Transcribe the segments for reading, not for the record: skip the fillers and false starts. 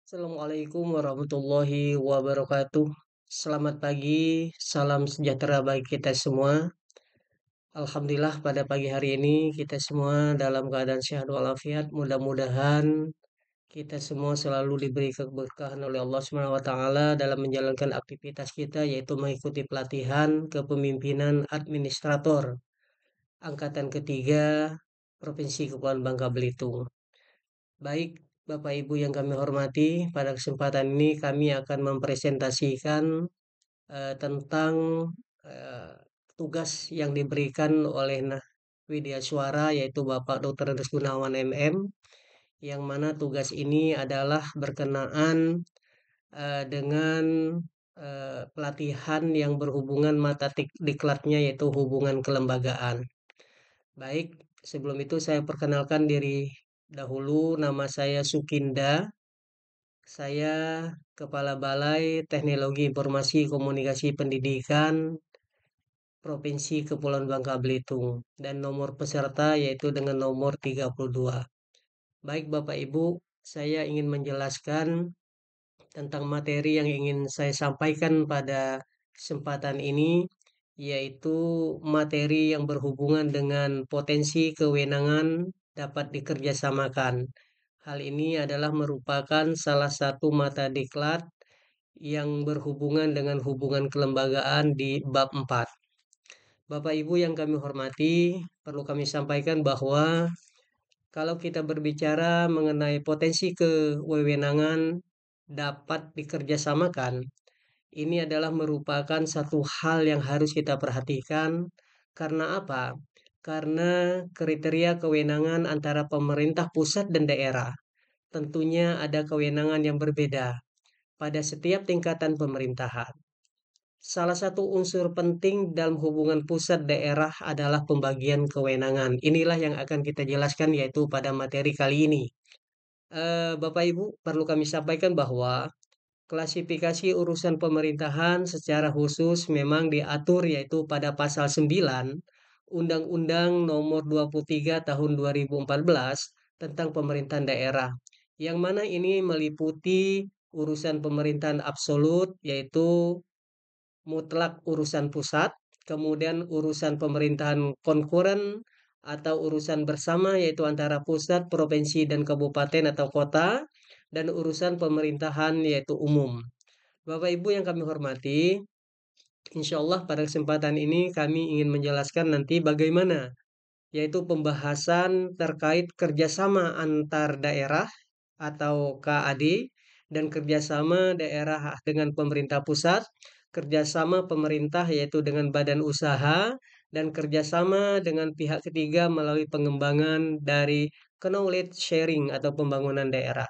Assalamualaikum warahmatullahi wabarakatuh. Selamat pagi, salam sejahtera bagi kita semua. Alhamdulillah pada pagi hari ini kita semua dalam keadaan sehat walafiat. Mudah-mudahan kita semua selalu diberi keberkahan oleh Allah Subhanahu wa taala dalam menjalankan aktivitas kita yaitu mengikuti pelatihan kepemimpinan administrator angkatan ketiga Provinsi Kepulauan Bangka Belitung. Baik, Bapak Ibu yang kami hormati, pada kesempatan ini kami akan mempresentasikan tentang eh, tugas yang diberikan oleh Widya Suara yaitu Bapak Dr. Andes Gunawan MM, yang mana tugas ini adalah berkenaan dengan pelatihan yang berhubungan mata diklatnya yaitu hubungan kelembagaan. Baik, sebelum itu saya perkenalkan diri dahulu, nama saya Sukinda. Saya Kepala Balai Teknologi Informasi Komunikasi Pendidikan Provinsi Kepulauan Bangka Belitung dan nomor peserta yaitu dengan nomor 32. Baik Bapak Ibu, saya ingin menjelaskan tentang materi yang ingin saya sampaikan pada kesempatan ini, yaitu materi yang berhubungan dengan potensi kewenangan dapat dikerjasamakan. Hal ini adalah merupakan salah satu mata diklat yang berhubungan dengan hubungan kelembagaan di bab 4. Bapak Ibu yang kami hormati, perlu kami sampaikan bahwa kalau kita berbicara mengenai potensi kewenangan dapat dikerjasamakan, ini adalah merupakan satu hal yang harus kita perhatikan. Karena apa? Karena kriteria kewenangan antara pemerintah pusat dan daerah tentunya ada kewenangan yang berbeda pada setiap tingkatan pemerintahan. Salah satu unsur penting dalam hubungan pusat daerah adalah pembagian kewenangan. Inilah yang akan kita jelaskan yaitu pada materi kali ini. Bapak Ibu, perlu kami sampaikan bahwa klasifikasi urusan pemerintahan secara khusus memang diatur yaitu pada pasal 9 Undang-Undang Nomor 23 Tahun 2014 tentang pemerintahan daerah. Yang mana ini meliputi urusan pemerintahan absolut yaitu mutlak urusan pusat, kemudian urusan pemerintahan konkuren atau urusan bersama yaitu antara pusat, provinsi, dan kabupaten atau kota, dan urusan pemerintahan yaitu umum. Bapak Ibu yang kami hormati, insya Allah pada kesempatan ini kami ingin menjelaskan nanti bagaimana yaitu pembahasan terkait kerjasama antar daerah atau KAD dan kerjasama daerah dengan pemerintah pusat, kerjasama pemerintah yaitu dengan badan usaha, dan kerjasama dengan pihak ketiga melalui pengembangan dari knowledge sharing atau pembangunan daerah.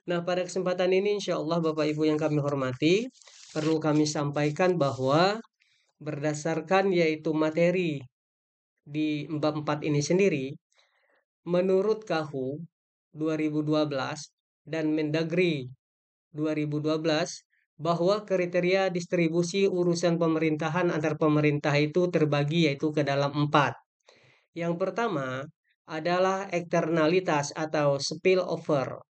Nah, pada kesempatan ini insya Allah Bapak Ibu yang kami hormati, perlu kami sampaikan bahwa berdasarkan yaitu materi di bab 4 ini sendiri, menurut KAHU 2012 dan Mendagri 2012, bahwa kriteria distribusi urusan pemerintahan antar pemerintah itu terbagi yaitu ke dalam 4. Yang pertama adalah eksternalitas atau spillover,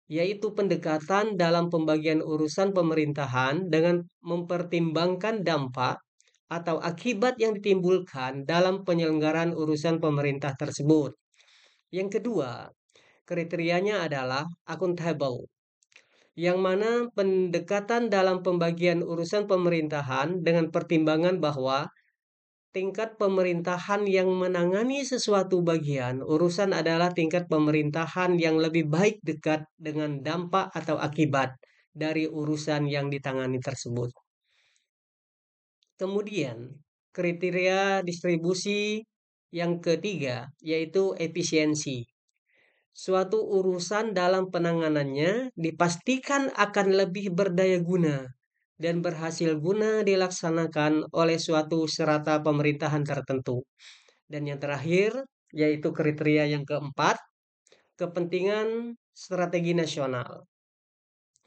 yaitu pendekatan dalam pembagian urusan pemerintahan dengan mempertimbangkan dampak atau akibat yang ditimbulkan dalam penyelenggaraan urusan pemerintah tersebut. Yang kedua, kriterianya adalah accountable, yang mana pendekatan dalam pembagian urusan pemerintahan dengan pertimbangan bahwa tingkat pemerintahan yang menangani sesuatu bagian urusan adalah tingkat pemerintahan yang lebih baik dekat dengan dampak atau akibat dari urusan yang ditangani tersebut. Kemudian, kriteria distribusi yang ketiga yaitu efisiensi. Suatu urusan dalam penanganannya dipastikan akan lebih berdaya guna dan berhasil guna dilaksanakan oleh suatu serata pemerintahan tertentu. Dan yang terakhir, yaitu kriteria yang keempat, kepentingan strategi nasional.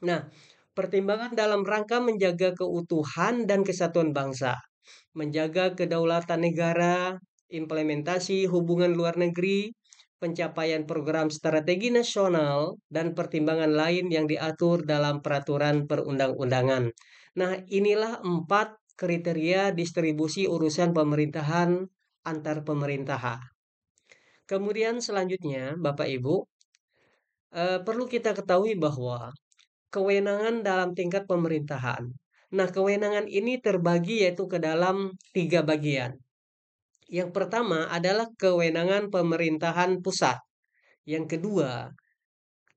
Nah, pertimbangan dalam rangka menjaga keutuhan dan kesatuan bangsa, menjaga kedaulatan negara, implementasi hubungan luar negeri, pencapaian program strategi nasional, dan pertimbangan lain yang diatur dalam peraturan perundang-undangan. Nah, inilah 4 kriteria distribusi urusan pemerintahan antar pemerintahan. Kemudian selanjutnya, Bapak Ibu, perlu kita ketahui bahwa kewenangan dalam tingkat pemerintahan. Nah, kewenangan ini terbagi yaitu ke dalam 3 bagian. Yang pertama adalah kewenangan pemerintahan pusat. Yang kedua,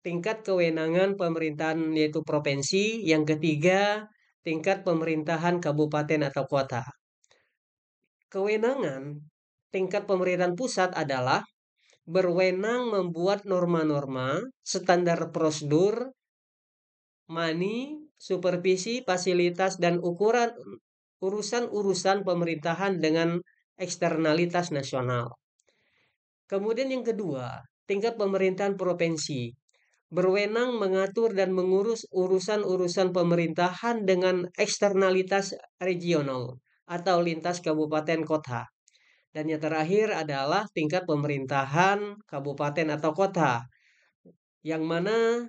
tingkat kewenangan pemerintahan yaitu provinsi. Yang ketiga, tingkat pemerintahan kabupaten atau kota. Kewenangan tingkat pemerintahan pusat adalah berwenang membuat norma-norma, standar prosedur, money, supervisi, fasilitas, dan ukuran urusan-urusan pemerintahan dengan eksternalitas nasional. Kemudian yang kedua, tingkat pemerintahan provinsi. Berwenang mengatur dan mengurus urusan-urusan pemerintahan dengan eksternalitas regional atau lintas kabupaten kota. Dan yang terakhir adalah tingkat pemerintahan kabupaten atau kota, yang mana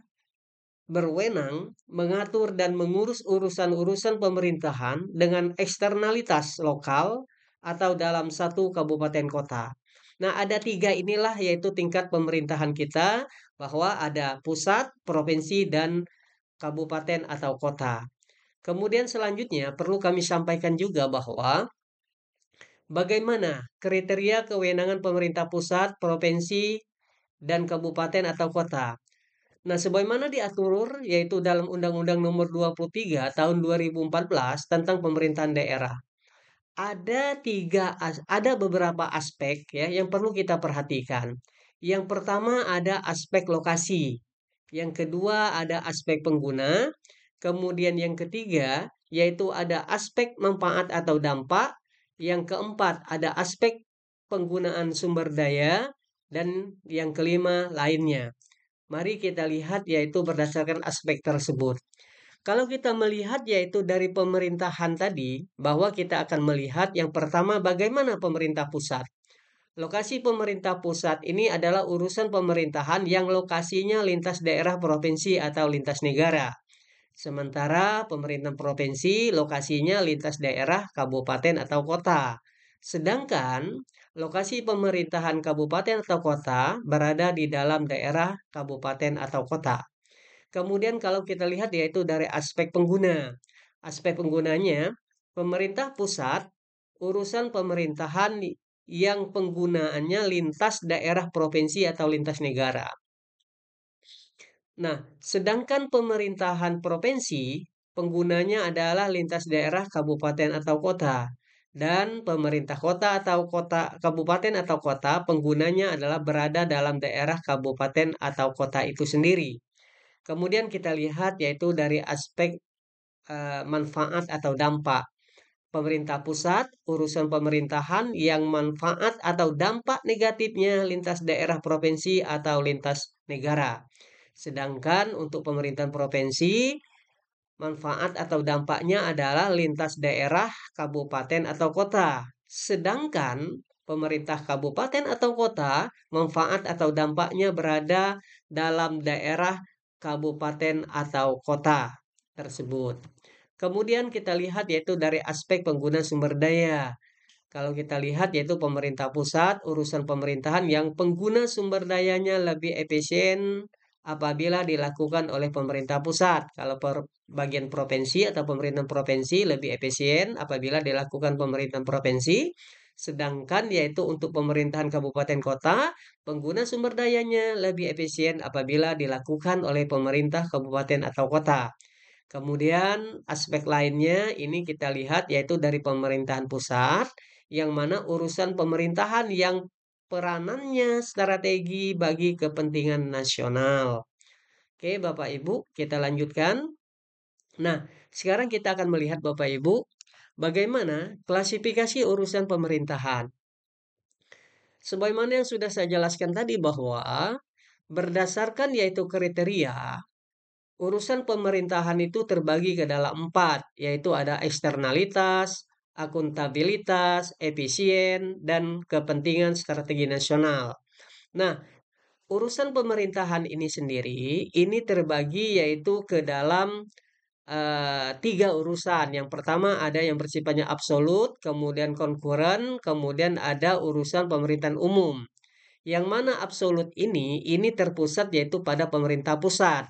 berwenang mengatur dan mengurus urusan-urusan pemerintahan dengan eksternalitas lokal atau dalam satu kabupaten kota. Nah, ada 3 inilah yaitu tingkat pemerintahan kita, bahwa ada pusat, provinsi, dan kabupaten atau kota. Kemudian selanjutnya perlu kami sampaikan juga bahwa bagaimana kriteria kewenangan pemerintah pusat, provinsi, dan kabupaten atau kota. Nah, sebagaimana diatur yaitu dalam Undang-Undang Nomor 23 Tahun 2014 tentang pemerintahan daerah. Ada beberapa aspek ya yang perlu kita perhatikan. Yang pertama ada aspek lokasi. Yang kedua ada aspek pengguna. Kemudian yang ketiga yaitu ada aspek manfaat atau dampak. Yang keempat ada aspek penggunaan sumber daya. Dan yang kelima lainnya. Mari kita lihat yaitu berdasarkan aspek tersebut. Kalau kita melihat yaitu dari pemerintahan tadi, bahwa kita akan melihat yang pertama bagaimana pemerintah pusat. Lokasi pemerintah pusat ini adalah urusan pemerintahan yang lokasinya lintas daerah provinsi atau lintas negara. Sementara pemerintahan provinsi lokasinya lintas daerah kabupaten atau kota. Sedangkan lokasi pemerintahan kabupaten atau kota berada di dalam daerah kabupaten atau kota. Kemudian kalau kita lihat yaitu dari aspek pengguna. Aspek penggunanya, pemerintah pusat, urusan pemerintahan yang penggunaannya lintas daerah provinsi atau lintas negara. Nah, sedangkan pemerintahan provinsi, penggunanya adalah lintas daerah kabupaten atau kota. Dan pemerintah kota atau kota, kabupaten atau kota, penggunanya adalah berada dalam daerah kabupaten atau kota itu sendiri. Kemudian kita lihat yaitu dari aspek manfaat atau dampak. Pemerintah pusat, urusan pemerintahan yang manfaat atau dampak negatifnya lintas daerah provinsi atau lintas negara. Sedangkan untuk pemerintahan provinsi, manfaat atau dampaknya adalah lintas daerah, kabupaten atau kota. Sedangkan pemerintah kabupaten atau kota, manfaat atau dampaknya berada dalam daerah kabupaten atau kota tersebut. Kemudian kita lihat yaitu dari aspek pengguna sumber daya. Kalau kita lihat yaitu pemerintah pusat, urusan pemerintahan yang pengguna sumber dayanya lebih efisien apabila dilakukan oleh pemerintah pusat. Kalau bagian provinsi atau pemerintahan provinsi lebih efisien apabila dilakukan pemerintahan provinsi. Sedangkan yaitu untuk pemerintahan kabupaten kota, pengguna sumber dayanya lebih efisien apabila dilakukan oleh pemerintah kabupaten atau kota. Kemudian aspek lainnya ini kita lihat yaitu dari pemerintahan pusat, yang mana urusan pemerintahan yang peranannya strategi bagi kepentingan nasional. Oke, Bapak Ibu, kita lanjutkan. Nah, sekarang kita akan melihat Bapak Ibu, bagaimana klasifikasi urusan pemerintahan. Sebagaimana yang sudah saya jelaskan tadi bahwa berdasarkan yaitu kriteria, urusan pemerintahan itu terbagi ke dalam 4, yaitu ada eksternalitas, akuntabilitas, efisien, dan kepentingan strategi nasional. Nah, urusan pemerintahan ini sendiri, ini terbagi yaitu ke dalam tiga urusan. Yang pertama ada yang bersifatnya absolut, kemudian konkuren, kemudian ada urusan pemerintahan umum. Yang mana absolut ini terpusat yaitu pada pemerintah pusat.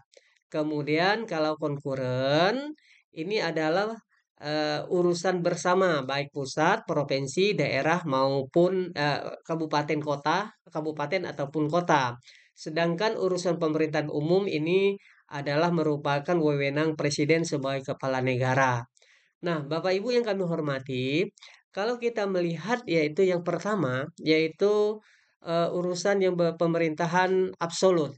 Kemudian kalau konkuren, ini adalah urusan bersama baik pusat, provinsi, daerah maupun kabupaten ataupun kota. Sedangkan urusan pemerintahan umum ini adalah merupakan wewenang presiden sebagai kepala negara. Nah, Bapak Ibu yang kami hormati, kalau kita melihat yaitu yang pertama, yaitu urusan yang pemerintahan absolut.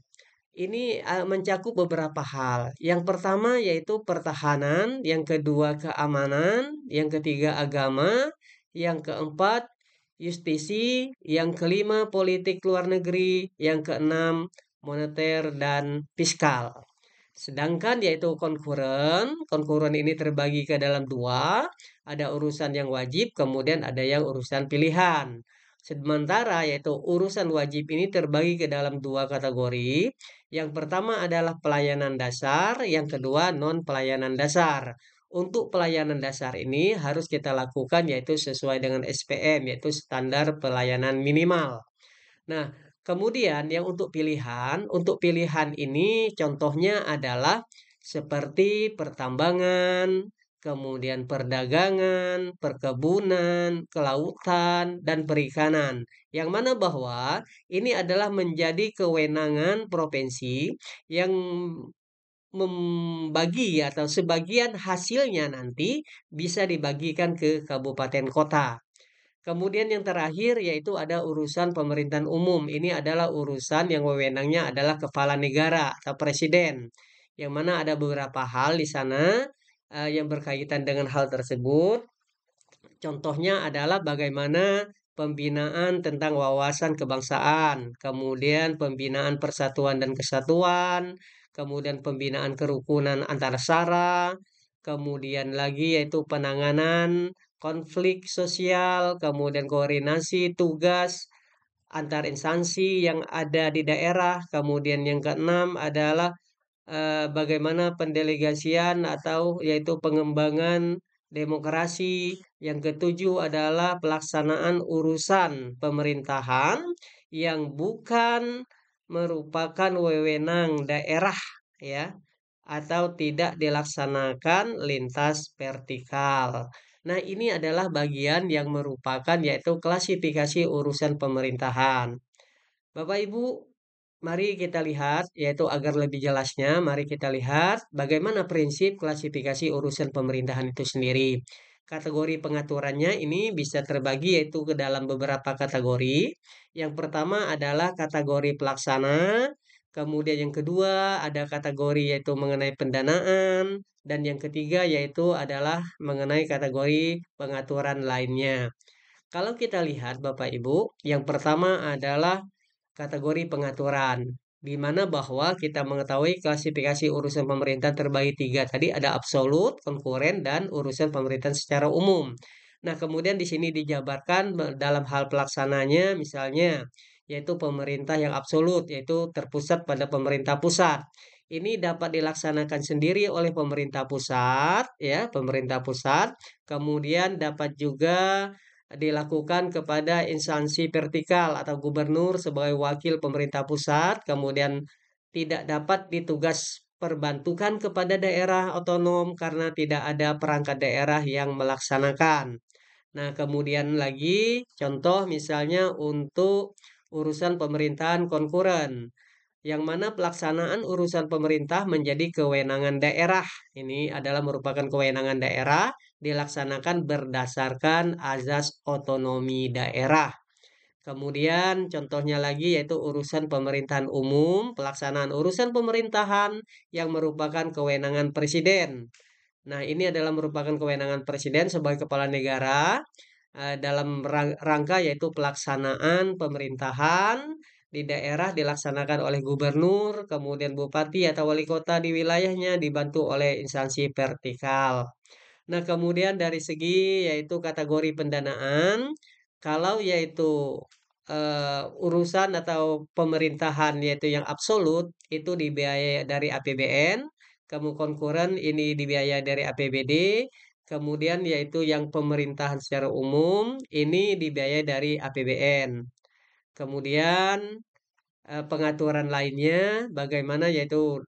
Ini mencakup beberapa hal. Yang pertama yaitu pertahanan, yang kedua keamanan, yang ketiga agama, yang keempat justisi, yang kelima politik luar negeri, yang keenam moneter dan fiskal. Sedangkan yaitu konkuren ini terbagi ke dalam dua, ada urusan yang wajib, kemudian ada yang urusan pilihan. Sementara yaitu urusan wajib ini terbagi ke dalam dua kategori. Yang pertama adalah pelayanan dasar, yang kedua non pelayanan dasar. Untuk pelayanan dasar ini harus kita lakukan yaitu sesuai dengan SPM, yaitu standar pelayanan minimal. Nah, kemudian yang untuk pilihan ini contohnya adalah seperti pertambangan, kemudian perdagangan, perkebunan, kelautan, dan perikanan. Yang mana bahwa ini adalah menjadi kewenangan provinsi yang membagi atau sebagian hasilnya nanti bisa dibagikan ke kabupaten kota. Kemudian yang terakhir yaitu ada urusan pemerintahan umum. Ini adalah urusan yang wewenangnya adalah kepala negara atau presiden. Yang mana ada beberapa hal di sana yang berkaitan dengan hal tersebut. Contohnya adalah bagaimana pembinaan tentang wawasan kebangsaan, kemudian pembinaan persatuan dan kesatuan, kemudian pembinaan kerukunan antar sara, kemudian lagi yaitu penanganan konflik sosial, kemudian koordinasi tugas antar instansi yang ada di daerah, kemudian yang keenam adalah bagaimana pendelegasian atau yaitu pengembangan demokrasi. Yang ketujuh adalah pelaksanaan urusan pemerintahan yang bukan merupakan wewenang daerah ya atau tidak dilaksanakan lintas vertikal. Nah, ini adalah bagian yang merupakan yaitu klasifikasi urusan pemerintahan. Bapak Ibu, mari kita lihat, yaitu agar lebih jelasnya, mari kita lihat bagaimana prinsip klasifikasi urusan pemerintahan itu sendiri. Kategori pengaturannya ini bisa terbagi yaitu ke dalam beberapa kategori. Yang pertama adalah kategori pelaksana, kemudian yang kedua ada kategori yaitu mengenai pendanaan, dan yang ketiga yaitu adalah mengenai kategori pengaturan lainnya. Kalau kita lihat Bapak Ibu, yang pertama adalah kategori pengaturan, di mana bahwa kita mengetahui klasifikasi urusan pemerintahan terbagi tiga. Tadi ada absolut, konkuren, dan urusan pemerintahan secara umum. Nah, kemudian di sini dijabarkan dalam hal pelaksananya, misalnya, yaitu pemerintah yang absolut, yaitu terpusat pada pemerintah pusat. Ini dapat dilaksanakan sendiri oleh pemerintah pusat, ya, pemerintah pusat. Kemudian dapat juga dilakukan kepada instansi vertikal atau gubernur sebagai wakil pemerintah pusat, kemudian tidak dapat ditugas perbantukan kepada daerah otonom karena tidak ada perangkat daerah yang melaksanakan. Nah, kemudian lagi contoh misalnya untuk urusan pemerintahan konkuren yang mana pelaksanaan urusan pemerintah menjadi kewenangan daerah. Ini adalah merupakan kewenangan daerah dilaksanakan berdasarkan azas otonomi daerah. Kemudian contohnya lagi yaitu urusan pemerintahan umum, pelaksanaan urusan pemerintahan yang merupakan kewenangan presiden. Nah, ini adalah merupakan kewenangan presiden sebagai kepala negara dalam rangka yaitu pelaksanaan pemerintahan di daerah dilaksanakan oleh gubernur, kemudian bupati atau wali kota di wilayahnya dibantu oleh instansi vertikal. Nah, kemudian dari segi yaitu kategori pendanaan, kalau yaitu urusan atau pemerintahan yaitu yang absolut itu dibiayai dari APBN, kamu konkuren ini dibiayai dari APBD, kemudian yaitu yang pemerintahan secara umum ini dibiayai dari APBN. Kemudian pengaturan lainnya bagaimana yaitu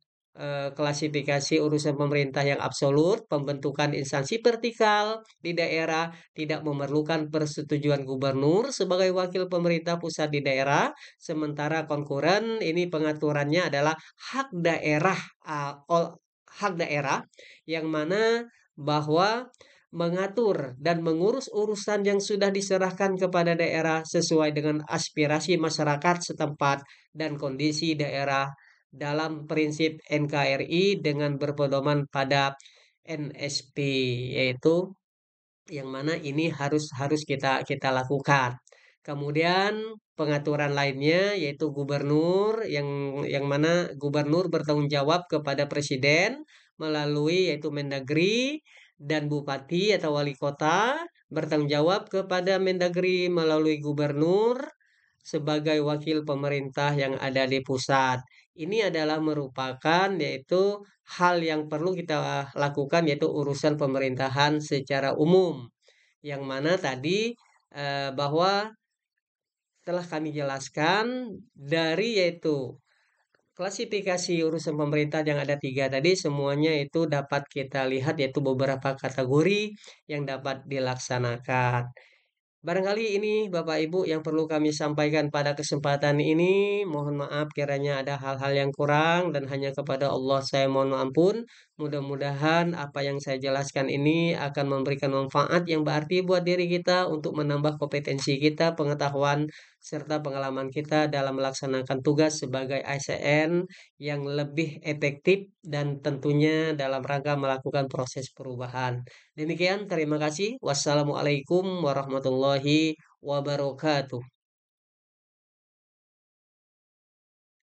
klasifikasi urusan pemerintah yang absolut, pembentukan instansi vertikal di daerah tidak memerlukan persetujuan gubernur sebagai wakil pemerintah pusat di daerah, sementara konkuren ini pengaturannya adalah hak daerah, hak daerah yang mana bahwa mengatur dan mengurus urusan yang sudah diserahkan kepada daerah sesuai dengan aspirasi masyarakat setempat dan kondisi daerah dalam prinsip NKRI dengan berpedoman pada NSP, yaitu yang mana ini harus harus kita kita lakukan. Kemudian pengaturan lainnya yaitu gubernur yang mana gubernur bertanggung jawab kepada presiden melalui yaitu Mendagri, dan bupati atau wali kota bertanggung jawab kepada Mendagri melalui gubernur sebagai wakil pemerintah yang ada di pusat. Ini adalah merupakan yaitu hal yang perlu kita lakukan yaitu urusan pemerintahan secara umum. Yang mana tadi bahwa telah kami jelaskan dari yaitu klasifikasi urusan pemerintah yang ada tiga tadi semuanya itu dapat kita lihat yaitu beberapa kategori yang dapat dilaksanakan. Barangkali ini Bapak Ibu yang perlu kami sampaikan pada kesempatan ini. Mohon maaf kiranya ada hal-hal yang kurang dan hanya kepada Allah saya mohon ampun. Mudah-mudahan apa yang saya jelaskan ini akan memberikan manfaat yang berarti buat diri kita untuk menambah kompetensi kita, pengetahuan, serta pengalaman kita dalam melaksanakan tugas sebagai ASN yang lebih efektif dan tentunya dalam rangka melakukan proses perubahan. Demikian, terima kasih. Wassalamualaikum warahmatullahi wabarakatuh.